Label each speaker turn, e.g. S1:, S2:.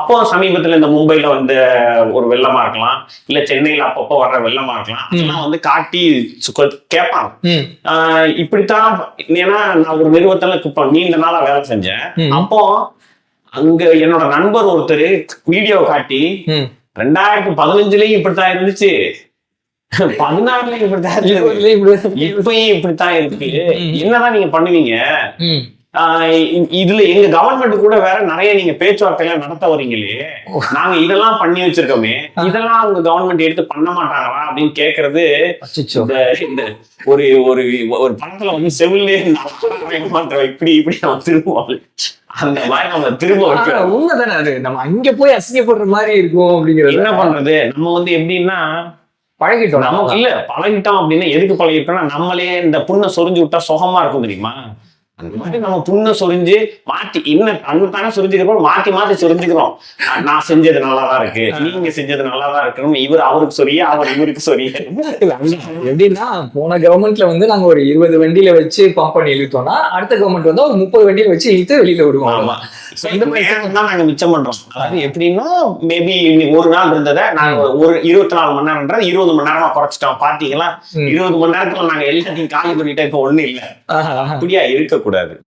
S1: அப்போ சமீபத்துல இந்த மும்பைல வந்து ஒரு வெள்ளமா இருக்கலாம், இல்ல சென்னையில அப்பப்போ வர்ற வெள்ளமா இருக்கலாம். அதெல்லாம் வந்து காட்டி கேட்பாங்க. இப்படித்தான். ஏன்னா நான் ஒரு நிறுவனத்துல இப்ப நீண்ட நாளா வேலை செஞ்சேன். அப்போ அங்க என்னோட நண்பர் ஒருத்தர் வீடியோ காட்டி 2015லயும் இப்படித்தான் இருந்துச்சு, 16லயும் இப்படித்தான் இருக்கு, இப்பயும் இப்படித்தான் இருக்கு, என்னதான் நீங்க பண்ணுவீங்க? இதுல எங்க கவர்மெண்ட் கூட வேற நிறைய நீங்க பேச்சுவார்த்தைகள் நடத்த வரீங்களே, நாங்க இதெல்லாம் பண்ணி வச்சிருக்கோமே, இதெல்லாம் உங்க கவர்மெண்ட் எடுத்து பண்ண மாட்டாங்களா அப்படின்னு கேக்குறது. ஒரு ஒரு ஒரு படத்துல வந்து செவிலே இப்படி இப்படி நம்ம திரும்புவோம், அந்த மாதிரி நம்ம திரும்ப வைக்கிறோம்.
S2: உண்மைதானே அது, நம்ம அங்க போய் அசிங்கப்படுற மாதிரி இருக்கும். அப்படிங்கிறது
S1: என்ன பண்றது, நம்ம வந்து எப்படின்னா
S2: பழகிட்டோம்.
S1: நமக்கு இல்ல பழகிட்டோம் அப்படின்னா எதுக்கு பழகிட்டோம்னா, நம்மளே இந்த புண்ணை சொரிஞ்சு விட்டா சுகமா இருக்கும் தெரியுமா, அந்த மாதிரி நம்ம புண்ணை சொரிஞ்சு மாத்தி இன்னும் தானே சொரிஞ்சுக்கிறோம், மாத்தி மாத்தி சொரிஞ்சுக்கிறோம். நான் செஞ்சது நல்லாதான் இருக்கு, நீங்க செஞ்சது நல்லாதான் இருக்கணும், இவர் அவருக்கு சொரிய, அவர் இவருக்கு சொரிய.
S2: எப்படின்னா போன கவர்மெண்ட்ல வந்து நாங்க ஒரு 20 வண்டியில வச்சு பம்ப் பண்ணி இழுத்தோம்னா, அடுத்த கவர்மெண்ட் வந்து ஒரு 30 வண்டியில வச்சு இழுத்து வெளியில விடுவோம்.
S1: ஆமா, இந்த மாதிரி தான் நாங்க மிச்சம் பண்றோம். அதாவது எப்படின்னா மேபி ஒரு நாள் இருந்ததை நாங்க ஒரு 24 மணி நேரம் 20 மணி நேரமா குறைச்சிட்டோம். பாத்தீங்களா, 20 மணி நேரத்துல நாங்க எல்லாத்தையும் காலி பண்ணிட்டோம். இப்ப ஒண்ணு இல்ல, அப்படியா இருக்க கூடாது.